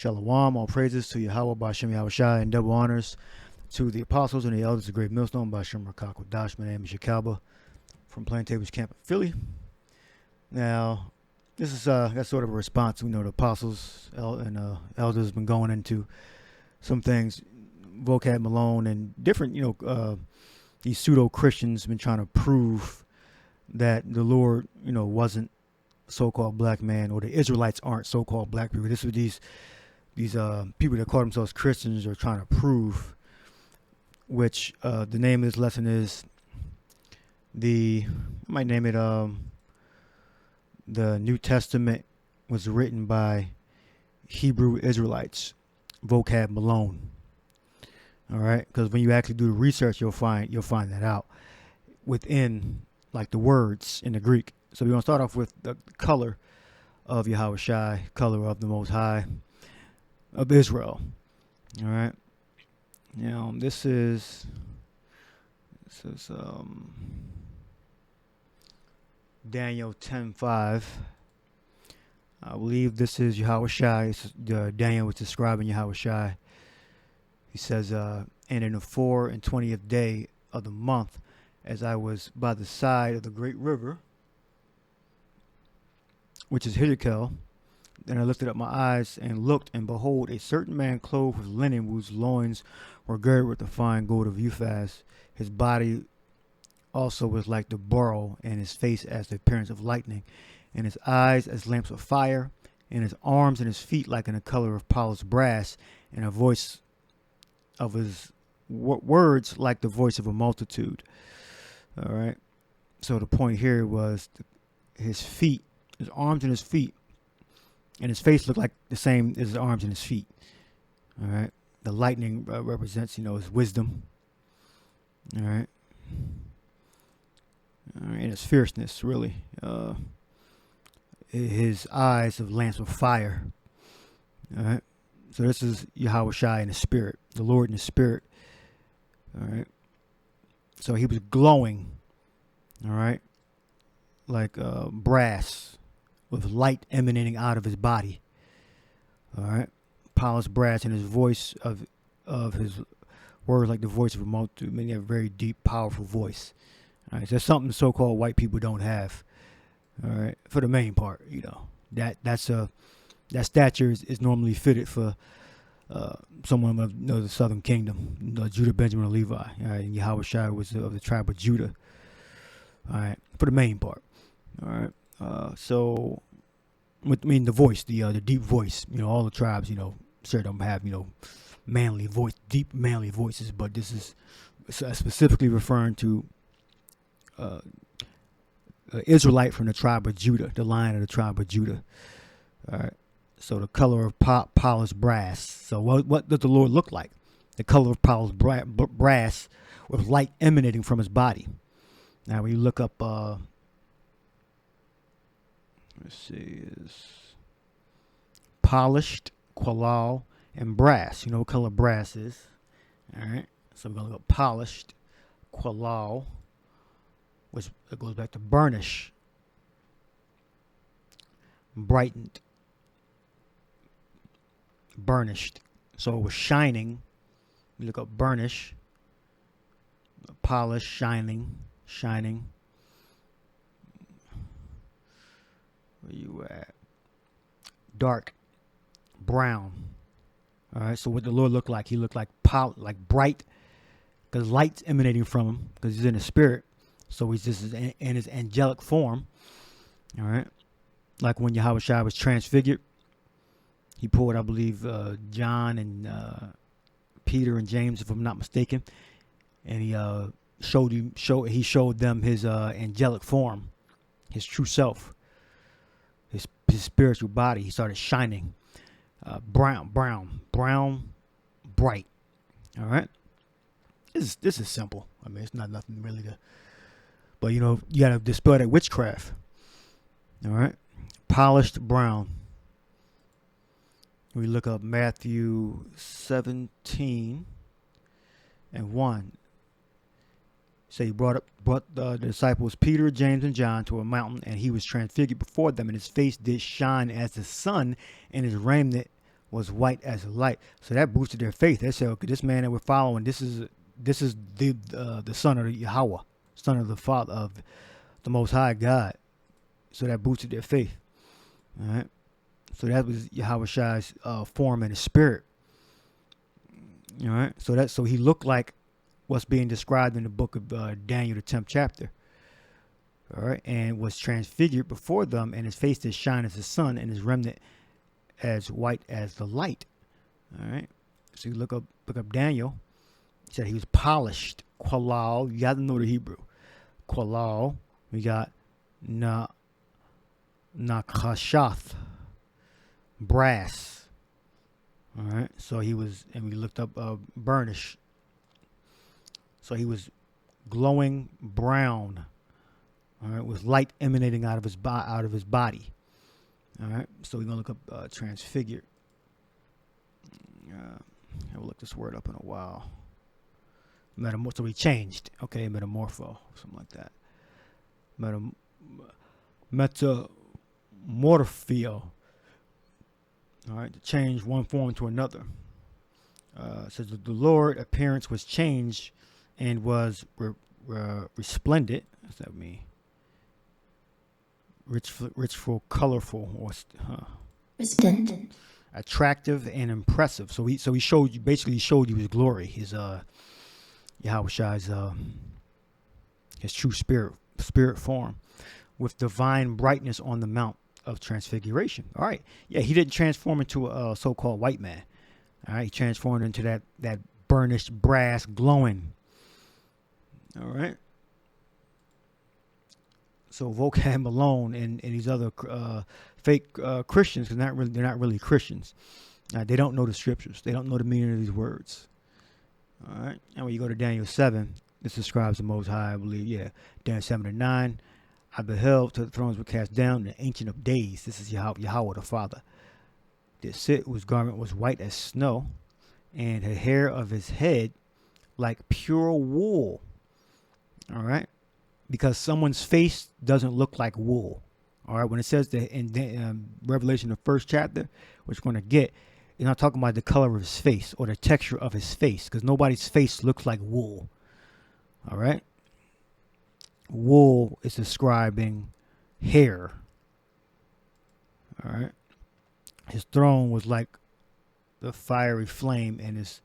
Shalom, all praises to Yahweh B'Shem Yahushai, and double honors to the apostles and the elders of Great Millstone B'Shem Rakakwadash. My name is Yakalba from Plantables Camp in Philly. Now, this is that's sort of a response. We know the apostles and elders have been going into some things, Vocab Malone and different, these pseudo-Christians have been trying to prove that the Lord, wasn't so-called black man, or the Israelites aren't so-called black people. This is these people that call themselves Christians are trying to prove, which the name of this lesson is I might name it the New Testament was written by Hebrew Israelites Vocab Malone. All right, because when you actually do the research, you'll find that out within like the words in the Greek. So we're going to start off with the color of Yahushai, color of the Most High of Israel. All right. Now, this is Daniel 10:5. I believe this is Yahushai. Daniel was describing Yahushai. He says, and in the 4 and 20th day of the month, as I was by the side of the great river, which is Hiddekel, then I lifted up my eyes and looked, and behold, a certain man clothed with linen, whose loins were girded with the fine gold of Uphaz. His body also was like the beryl, and his face as the appearance of lightning, and his eyes as lamps of fire, and his arms and his feet like in the color of polished brass, and a voice of his words like the voice of a multitude. All right. So the point here was his feet, his arms and his feet, and his face looked like the same as his arms and his feet. All right. The lightning represents, his wisdom. All right. And his fierceness, really. His eyes of lamps of fire. All right. So this is Yahushai in the spirit, the Lord in the spirit. All right. So he was glowing, all right, like brass with light emanating out of his body. All right. Polished brass, and his voice of his words like the voice of a multitude. Many have a very deep, powerful voice. All right. So that's something so-called white people don't have. All right. For the main part, that stature is normally fitted for someone of the Southern Kingdom, Judah, Benjamin, or Levi. All right, and Yahushua was of the tribe of Judah. All right, for the main part. All right, so the voice, the deep voice. All the tribes, sure don't have manly voice, deep manly voices, but this is specifically referring to Israelite from the tribe of Judah, the lion of the tribe of Judah. All right. So the color of polished brass. So what does the Lord look like? The color of polished brass with light emanating from his body. Now when you look up, is polished, qualal, and brass. You know what color brass is. All right. So we're going to look up polished, qualal, which goes back to burnish, brightened, burnished. So it was shining. You look up burnish, polish, shining. Where you at? Dark brown. All right. So what the Lord looked like? He looked like bright, because light's emanating from him, because he's in the spirit. So he's just in his angelic form. All right. Like when Yahushua was transfigured. He pulled, I believe, John and Peter and James, if I'm not mistaken, and he showed them his angelic form, his true self, his spiritual body. He started shining, brown, bright. All right, this is simple. I mean, it's not nothing really but you got to dispel that witchcraft. All right, polished brown. We look up Matthew 17:1. So he brought the disciples Peter, James, and John to a mountain, and he was transfigured before them, and his face did shine as the sun, and his raiment was white as light. So that boosted their faith. They said, okay, this man that we're following, this is the son of Yahweh, son of the Father of the Most High God. So that boosted their faith. All right. So that was Yahweh Shai's form and his spirit. All right. So he looked like what's being described in the book of Daniel, the 10th chapter. All right. And was transfigured before them, and his face did shine as the sun, and his remnant as white as the light. All right. So you look up Daniel. He said he was polished. Qualal. You got to know the Hebrew. Qualal. We got Nakashath. Brass. All right. So he was, and we looked up burnish. So he was glowing brown. All right, with light emanating out of his body. All right. So we're gonna look up transfigured. I'll look this word up in a while. So he changed. Okay, metamorpho, something like that. Metamorphio. All right, to change one form to another. Says that the Lord appearance was changed and was resplendent. What's that mean? Richful, colorful, or resplendent, attractive and impressive. So he showed you, basically showed you his glory, his Yahweh Shai's his true spirit form, with divine brightness on the Mount of Transfiguration. All right, yeah, he didn't transform into a so-called white man. All right, he transformed into that burnished brass glowing. All right. So Vocab Malone and these other fake Christians, they're not really Christians. They don't know the scriptures. They don't know the meaning of these words. All right. And when you go to Daniel 7, this describes the Most High, I believe. Yeah. Daniel 7-9. I beheld till the thrones were cast down, the Ancient of Days. This is Yahweh the Father. Did sit, whose garment was white as snow, and the hair of his head like pure wool. All right. Because someone's face doesn't look like wool. All right. When it says that in Revelation, the 1st chapter, which we're going to get, it's not talking about the color of his face or the texture of his face, because nobody's face looks like wool. All right. Wool is describing hair. All right. His throne was like the fiery flame, and his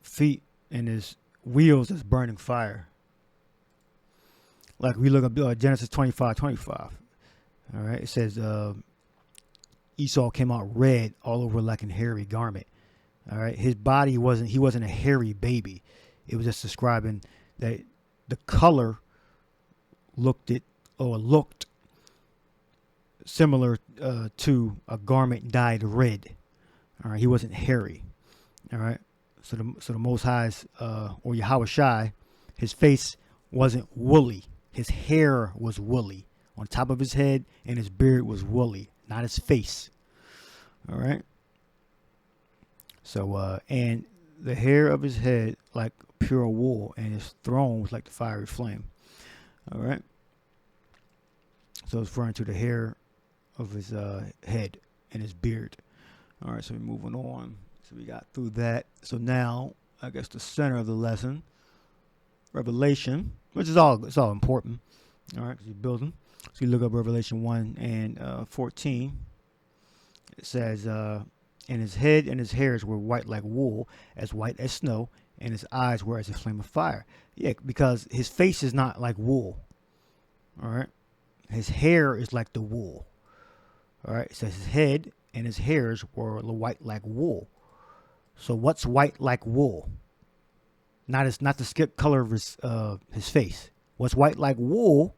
feet and his wheels as burning fire. Like we look at Genesis 25:25. All right. It says Esau came out red all over like a hairy garment. All right. His body wasn't a hairy baby. It was just describing that the color looked similar to a garment dyed red. All right. He wasn't hairy. All right. So the Most High's or Yahweh Shai, his face wasn't woolly. His hair was woolly on top of his head, and his beard was woolly, not his face. All right. So, and the hair of his head like pure wool, and his throne was like the fiery flame. All right. So it's referring to the hair of his head and his beard. All right. So we're moving on. So we got through that. So now, I guess the center of the lesson, Revelation, which is it's all important. All right, because you're building. So you look up Revelation 1 and 14. It says, and his head and his hairs were white like wool, as white as snow, and his eyes were as a flame of fire. Yeah, because his face is not like wool. All right. His hair is like the wool. All right. It says his head and his hairs were white like wool. So what's white like wool? Not the skin color of his face. What's white like wool,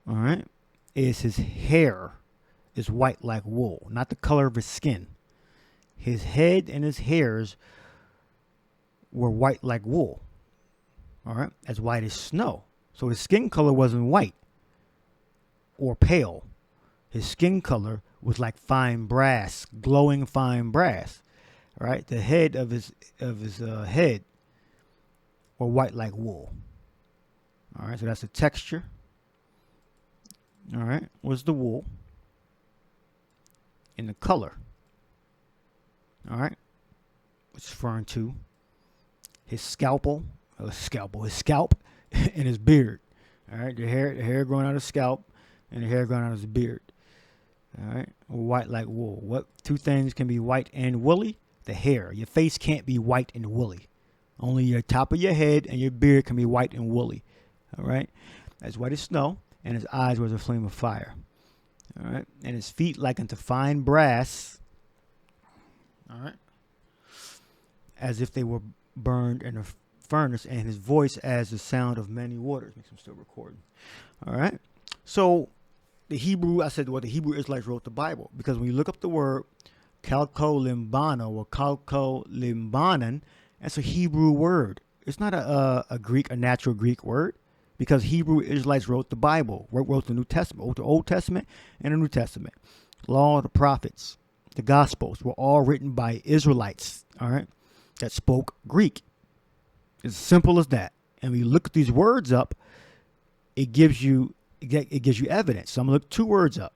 all right, is his hair is white like wool, not the color of his skin. His head and his hairs were white like wool, all right, as white as snow. So his skin color wasn't white or pale. His skin color was like fine brass, glowing fine brass, all right. The head of his head or white like wool. All right, so that's the texture. All right, what's the wool? in the color. All right. It's referring to his scalp, and his beard. All right. The hair growing out of his scalp and the hair growing out of his beard. All right. White like wool. What two things can be white and woolly? The hair. Your face can't be white and woolly. Only your top of your head and your beard can be white and woolly. All right. As white as snow, and his eyes were as a flame of fire. All right. And his feet like unto fine brass. All right. As if they were burned in a furnace, and his voice as the sound of many waters. Makes him still recording. All right. So the Hebrew, I said, well, the Hebrew Israelites wrote the Bible, because when you look up the word Calco-Limbano or Calco-Limbanan, that's a Hebrew word. It's not a natural Greek word, because Hebrew Israelites wrote the Bible, wrote the New Testament, wrote the Old Testament and the New Testament. Law, the prophets, the Gospels were all written by Israelites, all right, that spoke Greek. It's as simple as that. And when you look at these words up, it gives you evidence. So I'm going to look two words up.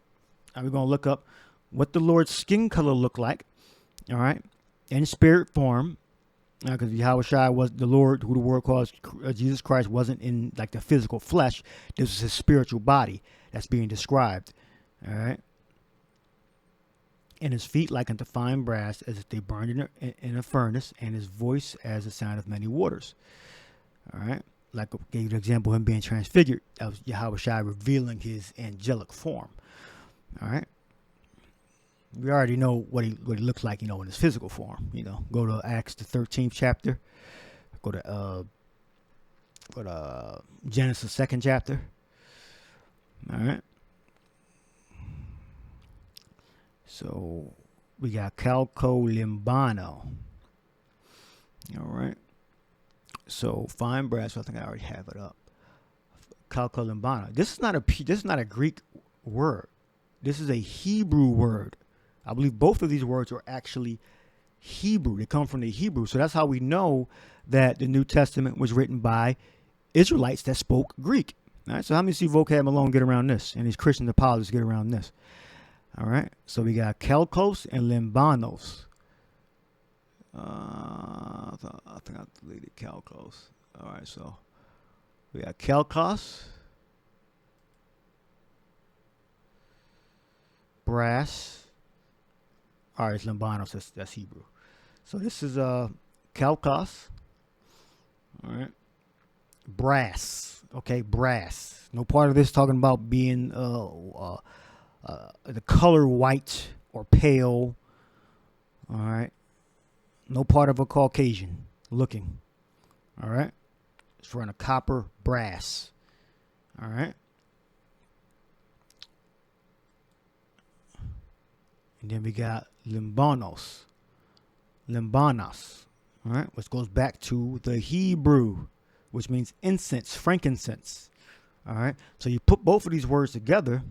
And we're going to look up what the Lord's skin color looked like, all right, in spirit form, because Yahushua was the Lord, who the word calls Jesus Christ, wasn't in like the physical flesh. This is his spiritual body that's being described, all right. And his feet like unto fine brass, as if they burned in a furnace, and his voice as the sound of many waters. All right. Like I gave you the example of him being transfigured. That was Yahushua revealing his angelic form. All right. We already know what he looks like, in his physical form. Go to Acts the 13th chapter. Go to Genesis 2nd chapter. All right. So we got Calco-Limbano. All right. So fine brass. I think I already have it up. Calco-Limbano. This is not a Greek word. This is a Hebrew word. I believe both of these words are actually Hebrew. They come from the Hebrew. So that's how we know that the New Testament was written by Israelites that spoke Greek. All right. So how many see Vocab Malone get around this? And these Christian apologists get around this? All right. So we got Calcos and Limbanos. I think I deleted Calcos. All right. So we got Calcos, brass. All right, it's Limbanos. That's Hebrew. So this is Calcos. All right. Brass. Okay, brass. No part of this talking about being the color white or pale. All right. No part of a Caucasian looking. All right. It's for a copper brass. All right. And then we got Limbanos. Limbanas. All right. Which goes back to the Hebrew, which means incense, frankincense. All right. So you put both of these words together.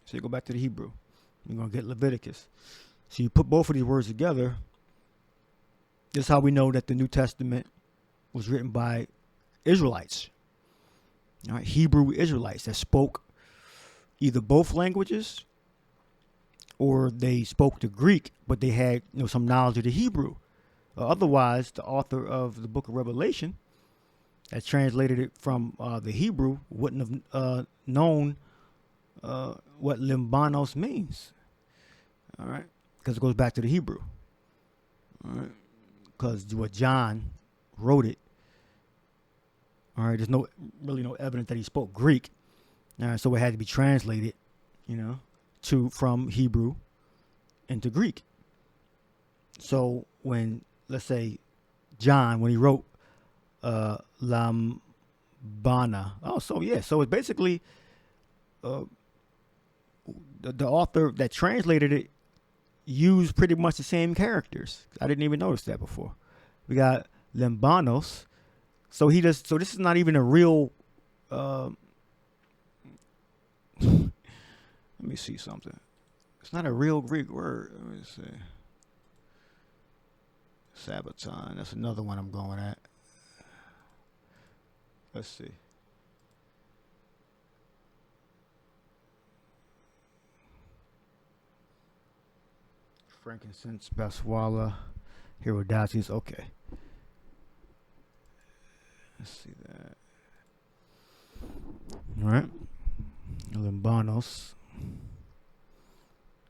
So you go back to the Hebrew. You're going to get Leviticus. So you put both of these words together. This is how we know that the New Testament was written by Israelites. All right. Hebrew Israelites that spoke either both languages, or they spoke the Greek, but they had some knowledge of the Hebrew. Otherwise, the author of the book of Revelation that translated it from the Hebrew wouldn't have known what Limbanos means. All right. Because it goes back to the Hebrew. All right. Because what John wrote it. All right. There's no evidence that he spoke Greek. All right. So it had to be translated, from Hebrew into Greek. So when, let's say, John, when he wrote Lambana, so it's basically the author that translated it used pretty much the same characters. I didn't even notice that before. We got Limbanos. So this is not even a real let me see something. It's not a real Greek word. Let me see. Sabaton. That's another one I'm going at. Let's see. Frankincense, Baswala, Herodotus. Okay. Let's see that. All right. Limbanos.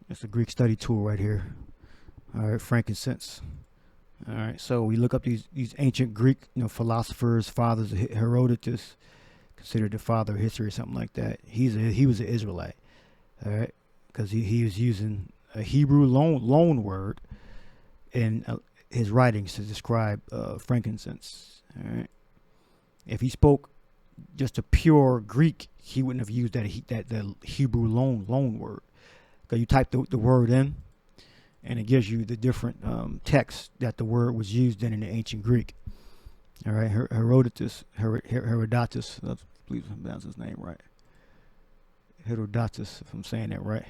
It's a Greek study tool right here. All right, frankincense. All right, so we look up these ancient Greek, philosophers, fathers. Herodotus, considered the father of history or something like that. He was an Israelite. All right, because he was using a Hebrew loan word in his writings to describe frankincense. All right, if he spoke just a pure Greek, he wouldn't have used that Hebrew loan word. Because you type the word in, and it gives you the different texts that the word was used in the ancient Greek. All right, Herodotus, I believe I'm pronouncing his name right. Herodotus, if I'm saying that right.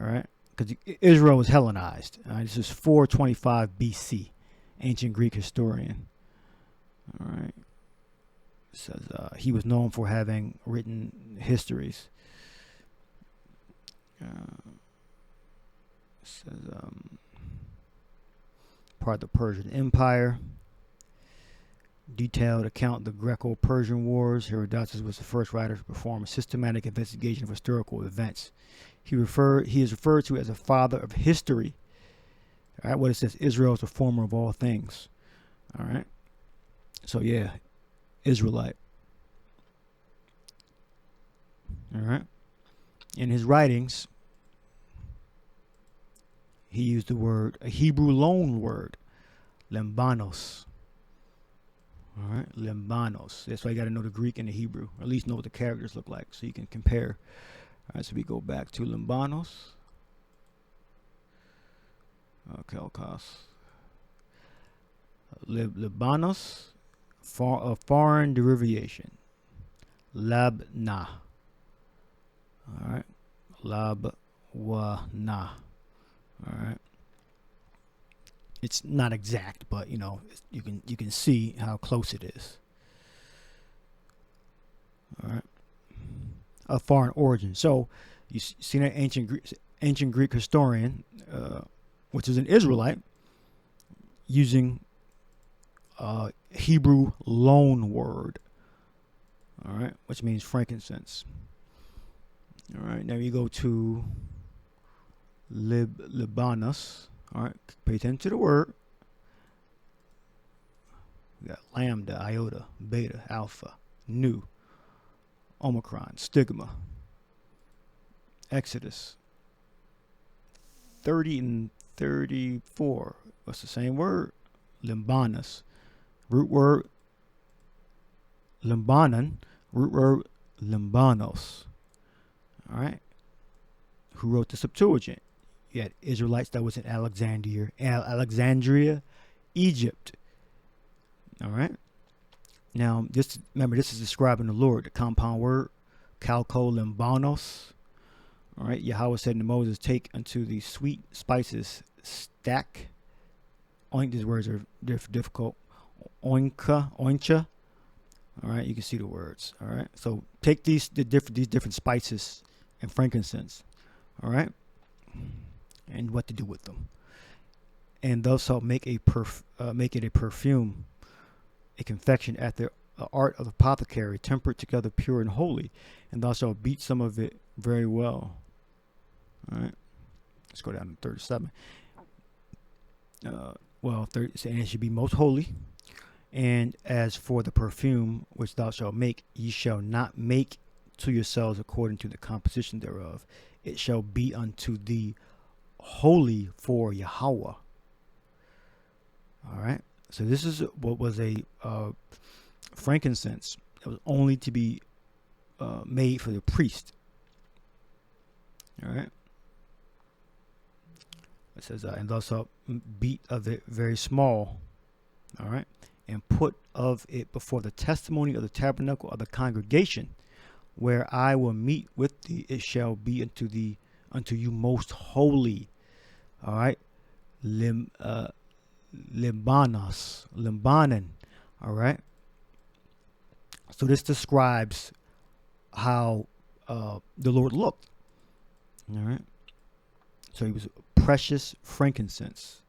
All right, because Israel was Hellenized. This is 425 BC, ancient Greek historian. All right, it says he was known for having written histories. Says part of the Persian Empire. Detailed account of the Greco-Persian Wars. Herodotus was the first writer to perform a systematic investigation of historical events. He is referred to as a father of history. All right, what it says, Israel is the former of all things. All right, so yeah, Israelite. All right. In his writings, he used a Hebrew loan word, limbanos. All right, limbanos. That's why you got to know the Greek and the Hebrew, or at least know what the characters look like, so you can compare. All right, so we go back to limbanos. Kelkos. Libanos, a foreign derivation. Labna. All right, Labwana. All right, it's not exact, but you can see how close it is. All right, a foreign origin. So you see that ancient Greek historian, which is an Israelite, using a Hebrew loan word. All right, which means frankincense. All right, now you go to Libanos. All right, pay attention to the word. We got lambda, iota, beta, alpha, nu, omicron, stigma, Exodus 30 and 34. What's the same word? Limbanos. Root word Limbanon. Root word Limbanos. All right. Who wrote the Septuagint? You had Israelites that was in Alexandria, Egypt. All right. Now, remember, this is describing the Lord, the compound word, calco limbanos. All right. Yahweh said to Moses, take unto the sweet spices stack. These words are difficult. Oincha. All right. You can see the words. All right. So take these different spices and frankincense. All right. And what to do with them. And thou shalt make it a perfume, a confection after the art of the apothecary, tempered together, pure and holy. And thou shalt beat some of it very well. All right. Let's go down to 37. 30, and it should be most holy. And as for the perfume which thou shalt make, ye shall not make to yourselves according to the composition thereof. It shall be unto thee holy for Yahweh. All right. So this is what was a frankincense that was only to be made for the priest. All right. It says, and thou shalt beat of it very small. All right. And put of it before the testimony of the tabernacle of the congregation, where I will meet with thee. It shall be unto you most holy. All right. Limbanon. All right. So this describes how the Lord looked. All right. So he was precious frankincense.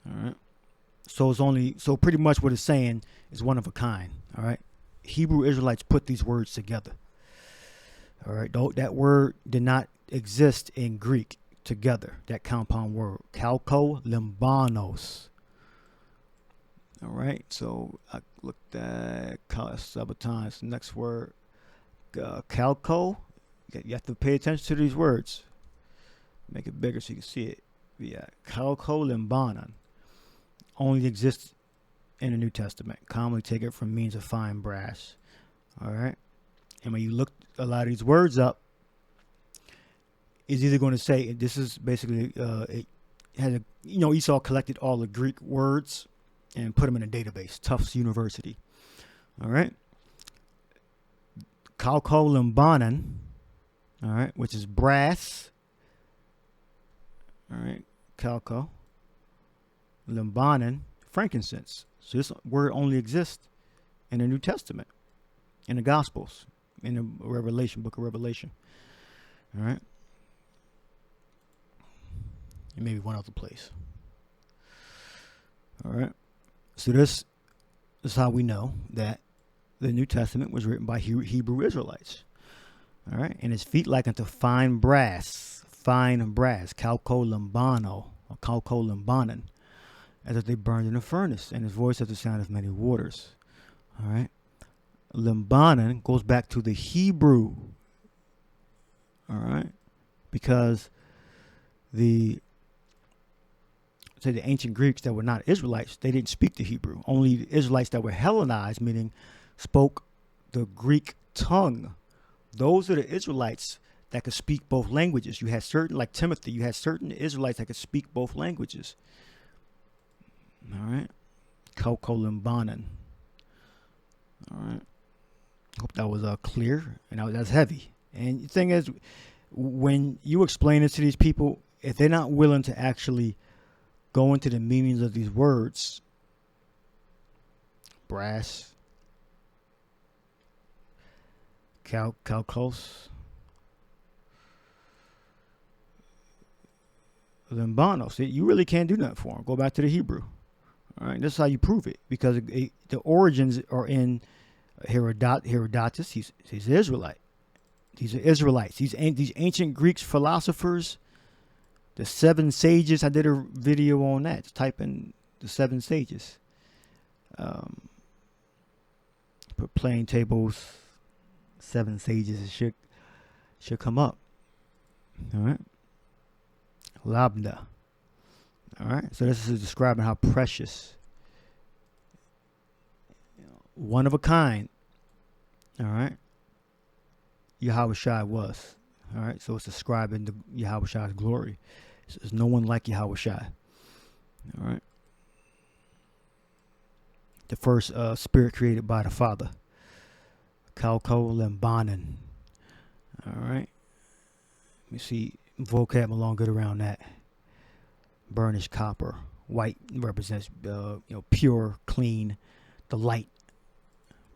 All right. So pretty much what it's saying is one of a kind. All right. Hebrew Israelites put these words together. All right. That word did not exist in Greek together. That compound word, kalko limbanos. All right. So I looked at several times. The next word, kalko. You have to pay attention to these words. Make it bigger so you can see it. Yeah, kalko limbanon only exists in the New Testament. Commonly taken from means of fine brass. All right. And when you look a lot of these words up, it's either going to say this is basically it has a Esau collected all the Greek words and put them in a database. Tufts University. All right. Kalko limbanon. All right, which is brass. All right, kalko limbanon, frankincense. So this word only exists in the New Testament, in the Gospels, in the book of Revelation. All right, and maybe one other place. All right, so this is how we know that the New Testament was written by Hebrew Israelites. All right, and his feet like unto fine brass, kalko limbano, or kalko limbanon, as if they burned in a furnace, and his voice as the sound of many waters. All right, limbanon goes back to the Hebrew. All right, because the ancient Greeks that were not Israelites, they didn't speak the Hebrew. Only the Israelites that were Hellenized, meaning spoke the Greek tongue. Those are the Israelites that could speak both languages. You had certain, like Timothy, you had certain Israelites that could speak both languages. All right. Kalko limbanon. All right. Hope that was clear. And that's heavy. And the thing is, when you explain it to these people, if they're not willing to actually go into the meanings of these words, brass, kalkos, limbanos, you really can't do nothing for them. Go back to the Hebrew. All right, this is how you prove it, because the origins are in Herodotus. He's an Israelite. These are Israelites. These ancient Greek philosophers, the 7 sages. I did a video on that. Just type in the 7 sages. Put playing tables, 7 sages. It should come up. All right. Labda. All right. So this is describing how precious, one of a kind. All right. Yahushua was. All right. So it's describing the Yahushua's glory. There's no one like Yahushua. All right. The first spirit created by the Father. Kalko limbanon. All right. Let me see. Vocab Malone, good around that. Burnished copper. White represents pure, clean, the light,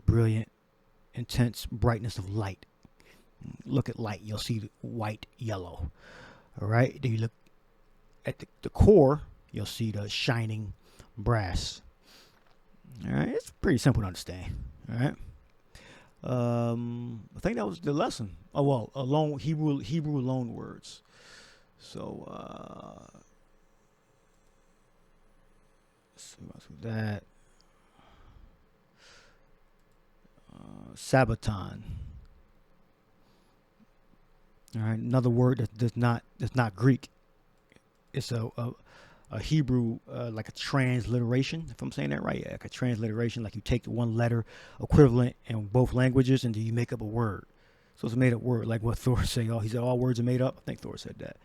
brilliant, intense brightness of light. Look at light, you'll see white, yellow. All right. Then you look at the core, you'll see the shining brass. All right. It's pretty simple to understand. All right. I think that was the lesson. Oh well, Hebrew loan words. So let's see what's with that. Sabaton. All right, another word that's not Greek. It's a Hebrew, like a transliteration, if I'm saying that right. Yeah, like a transliteration, like you take the one letter equivalent in both languages and then you make up a word. So it's a made up word, like what Thor said. He said all words are made up. I think Thor said that.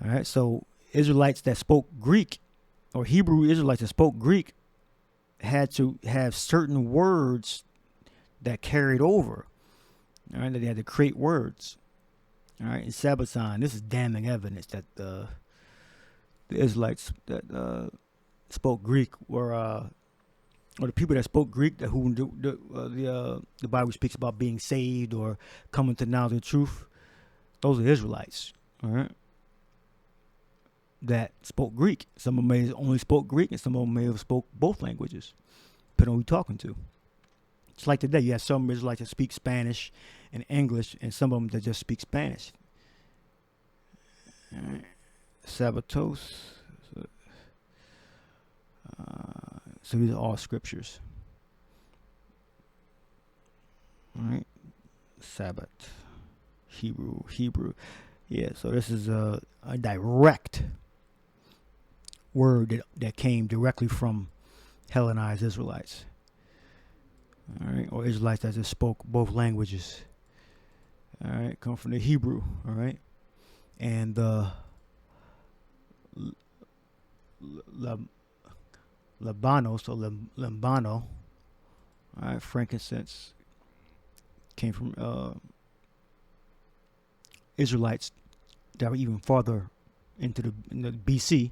All right, so Israelites that spoke Greek, or Hebrew Israelites that spoke Greek, had to have certain words that carried over. All right, they had to create words. All right, in Sabaton, this is damning evidence that the Israelites that spoke Greek were, or the people that spoke Greek, that who the Bible speaks about being saved or coming to know the truth. Those are Israelites. all right, that spoke Greek. Some of them may have only spoke Greek, and some of them may have spoke both languages, depending on who you're talking to. It's like today, you have some Israelites that speak Spanish and English, and some of them that just speak Spanish. All right. Sabatos. So these are all scriptures. All right. Sabbath. Hebrew. Yeah, so this is a direct word that came directly from Hellenized Israelites. All right, or Israelites that just spoke both languages. All right, come from the Hebrew. All right, and the Labanos or Lambano. All right, frankincense came from Israelites that were even farther into the BC,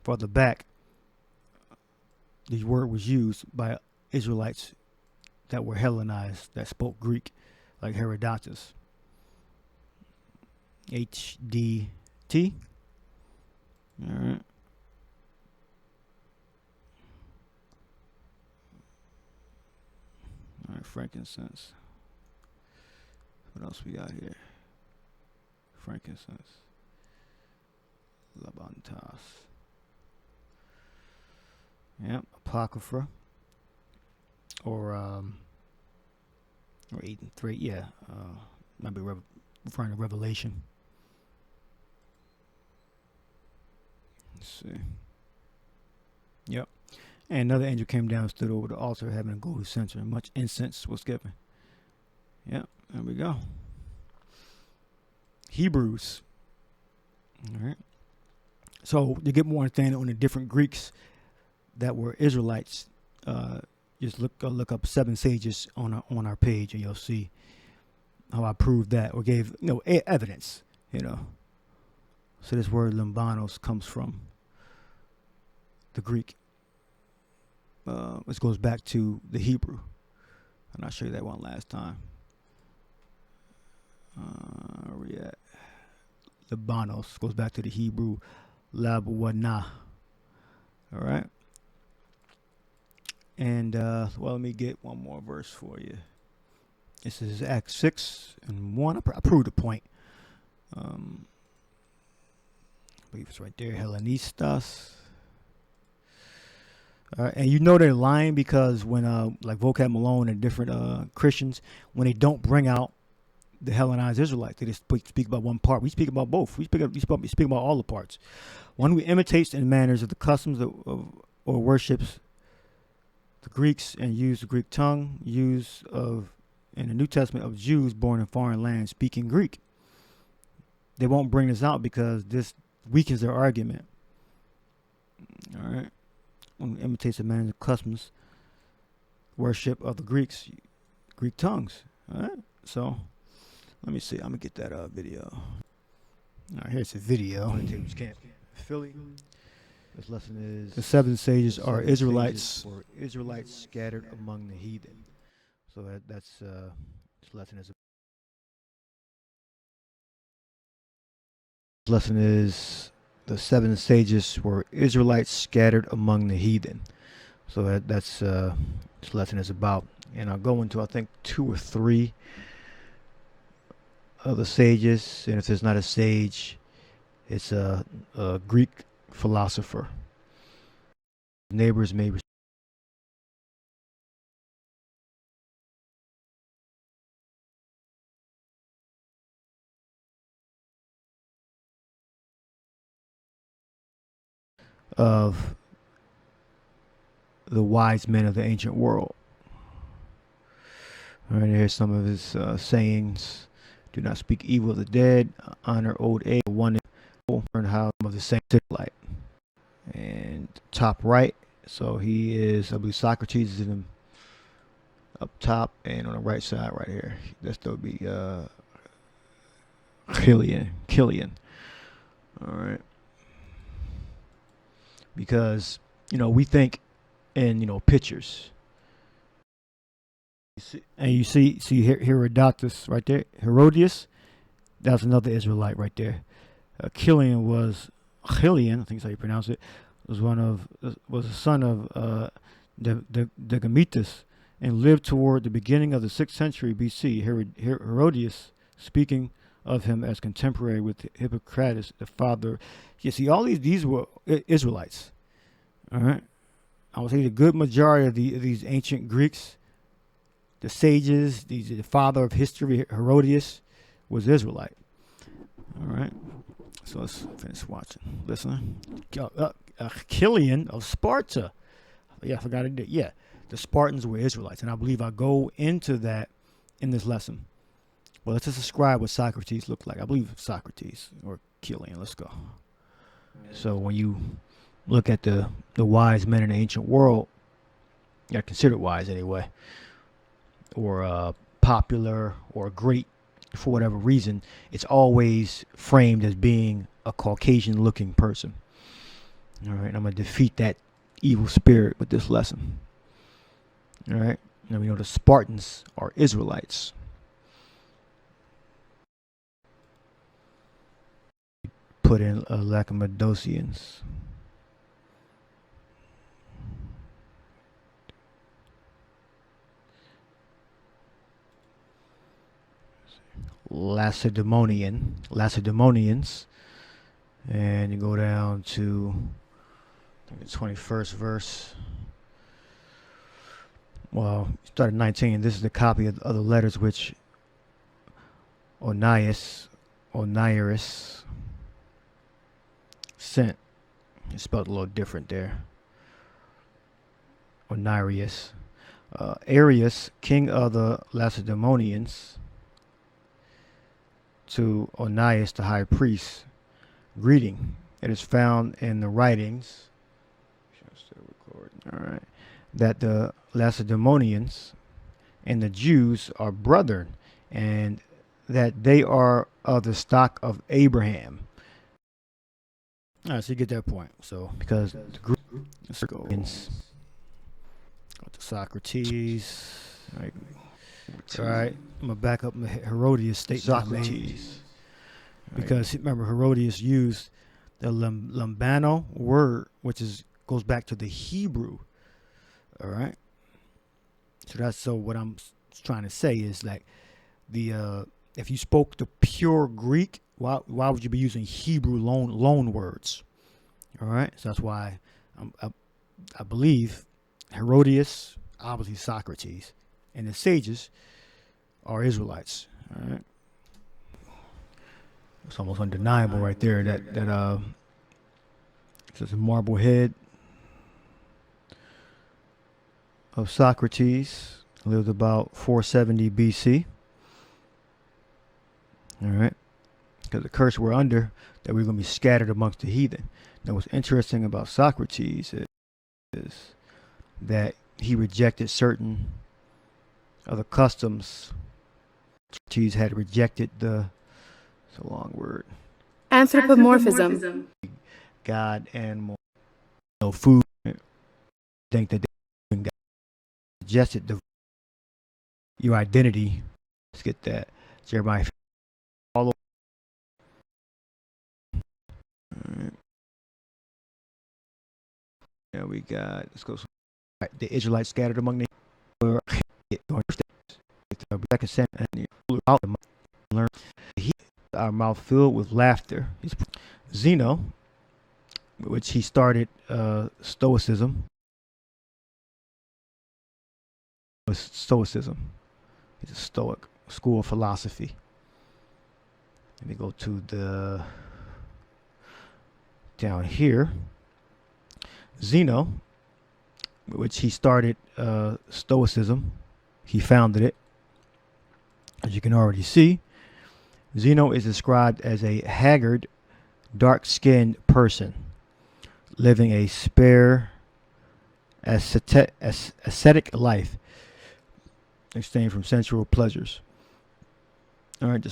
farther back. The word was used by Israelites that were Hellenized, that spoke Greek, like Herodotus. HDT. All right. All right, frankincense. What else we got here? Frankincense. Labantas. Yep, Apocrypha. Or 8 and 3, yeah. Might be referring to Revelation. Let's see. Yep. And another angel came down and stood over the altar having a golden censer, and much incense was given. Yep, there we go. Hebrews. All right. So to get more understanding on the different Greeks that were Israelites, just look up 7 sages on our page, and you'll see how I proved that, or gave evidence. So this word limbanos comes from the Greek. This goes back to the Hebrew, and I'll show you that one last time. Where we at? Libanos goes back to the Hebrew labwana. All right. And let me get one more verse for you. This is Acts 6:1. I proved the point. I believe it's right there. Hellenistas. And they're lying because when like Vocab Malone and different Christians, when they don't bring out the Hellenized Israelites, they just speak about one part. We speak about both. We speak about all the parts. One who imitates in manners of the customs of or worships the Greeks and use the Greek tongue, use of in the New Testament of Jews born in foreign lands speaking Greek. They won't bring this out because this weakens their argument. All right. One who imitates the manners of customs, worship of the Greeks, Greek tongues. All right. So let me see. I'm gonna get that video. All right, here's the video. Camp, Philly. This lesson is the 7 sages are Israelites, or Israelites scattered among the heathen. So that's this lesson is. This lesson is the 7 sages were Israelites scattered among the heathen. So that's this lesson is about. And I'll go into I think 2 or 3 of the sages, and if there's not a sage, it's a Greek philosopher. Neighbors may of the wise men of the ancient world. All right, here's some of his sayings. Do not speak evil of the dead. Honor old age. One learn how of the same light. And top right. So he is, I believe Socrates is in him up top, and on the right side right here. That's still be Killian. All right. Because we think in pictures. And you see Herodotus right there, Herodias. That's another Israelite right there. Achillean, I think that's how you pronounce it, was a son of Dagamitas, and lived toward the beginning of the 6th century BC. Herodias, speaking of him as contemporary with Hippocrates, the father. You see, all these were Israelites. All right, I would say the good majority of these ancient Greeks, the sages, the father of history, Herodias, was Israelite. All right, so let's finish watching. Listening. Achillean of Sparta. Yeah, I forgot it. Yeah, the Spartans were Israelites, and I believe I go into that in this lesson. Well, let's just describe what Socrates looked like. I believe Socrates or Achillean. Let's go. So when you look at the wise men in the ancient world, yeah, considered wise anyway, or popular or great for whatever reason, it's always framed as being a Caucasian-looking person. All right, I'm going to defeat that evil spirit with this lesson. All right, now we know the Spartans are Israelites. Put in Lacedaemonians. Lacedaemonians, and you go down to the 21st verse. Well, start at 19. This is the copy of the other letters which Onias sent. It's spelled a little different there. Onirius. Arius, king of the Lacedaemonians, to Onias, the high priest, greeting. It is found in the writings, all right, that the Lacedaemonians and the Jews are brethren, and that they are of the stock of Abraham. All right, so you get that point. So because the group, let's go to Socrates. All right, I'm gonna back up my Herodias statement. Socrates, because remember Herodias used the lambano word, which goes back to the Hebrew. All right, so what I'm trying to say is like if you spoke the pure Greek, why would you be using Hebrew loan words? All right, so that's why I believe Herodias, obviously Socrates, and the sages are Israelites. All right, it's almost undeniable right there that it's a marble head of Socrates, lived about 470 BC. All right, because the curse we're under, that we're going to be scattered amongst the heathen. Now, what's interesting about Socrates is that he rejected certain other customs. Socrates had rejected it's a long word. Anthropomorphism. God, animal, food. Think that they suggested your identity. Let's get that. Jeremiah. All right. Yeah, we got. Let's go. The Israelites scattered among the learn our mouth filled with laughter. Zeno, which he started Stoicism. Stoicism. He's a Stoic, school of philosophy. Let me go to down here. Zeno, which he started Stoicism. He founded it. As you can already see, Zeno is described as a haggard, dark-skinned person living a spare, ascetic life, abstaining from sensual pleasures. All right,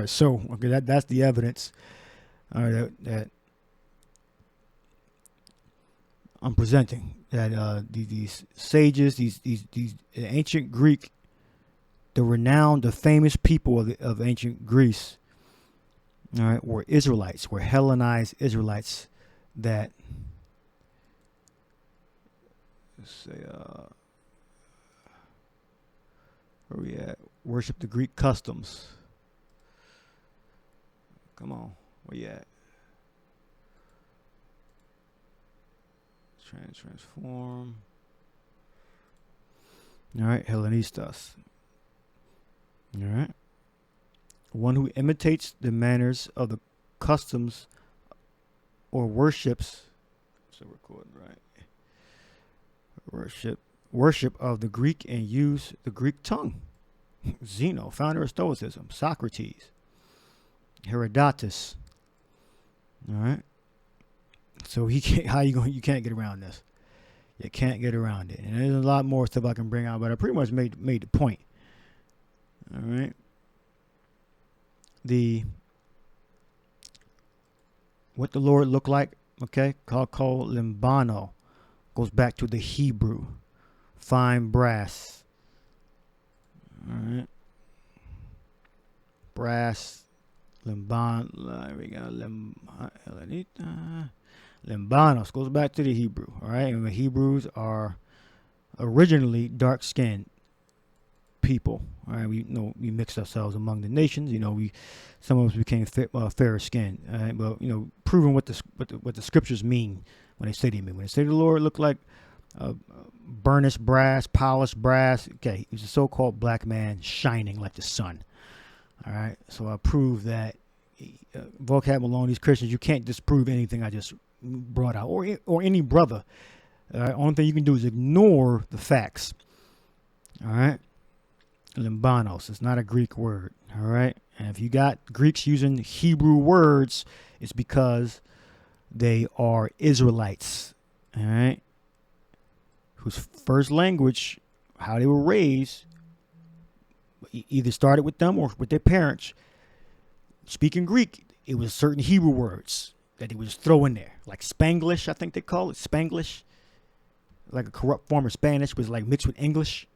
so okay, that's the evidence. All right, that I'm presenting that these sages, these ancient Greek, the famous people of ancient Greece, all right, were Israelites, were Hellenized Israelites that, let's say, where we at? Worship the Greek customs. Come on, where you at? Transform. All right, Hellenistas. All right. One who imitates the manners of the customs or worships. So recording right. Worship of the Greek and use the Greek tongue. Zeno, founder of Stoicism. Socrates. Herodotus. All right. So he can't. You can't get around this. You can't get around it. And there's a lot more stuff I can bring out, but I pretty much made the point. All right. What the Lord looked like, okay, called limbano, goes back to the Hebrew, fine brass. All right. Brass, limban, there we go, limbanos goes back to the Hebrew, all right? And the Hebrews are originally dark-skinned people, all right? We mixed ourselves among the nations. Some of us became fairer skinned, all right? But proving what the scriptures mean when they say to me. When they say the Lord looked like burnished brass, polished brass. Okay, he was a so-called black man shining like the sun. All right, so I prove that vocab Malone, these Christians, you can't disprove anything I just brought out, or any brother. Only thing you can do is ignore the facts. All right, limbanos, it's not a Greek word. All right, and if you got Greeks using Hebrew words, it's because they are Israelites. All right, whose first language, how they were raised, either started with them or with their parents speaking Greek. It was certain Hebrew words that they would just throw in there, like Spanglish, I think they call it, Spanglish, like a corrupt form of Spanish, was like mixed with English.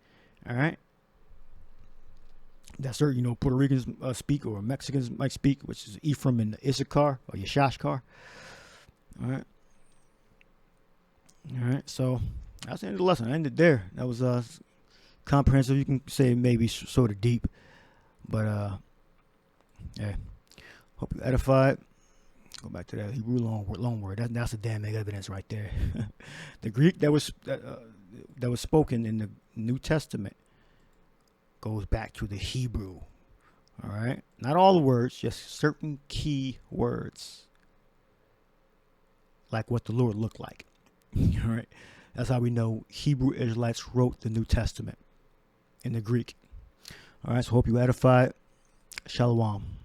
All right, that's certain Puerto Ricans speak, or Mexicans might speak, which is Ephraim and Issachar or Issachar. All right, so that's the end of the lesson. I ended there. That was comprehensive. You can say maybe sort of deep, but yeah. Hope you edified. Go back to that Hebrew long word. That's a damn big evidence right there. The Greek that was spoken in the New Testament goes back to the Hebrew. All right, not all the words, just certain key words, like what the Lord looked like. All right, that's how we know Hebrew Israelites wrote the New Testament in the Greek. All right, so hope you edified. Shalom.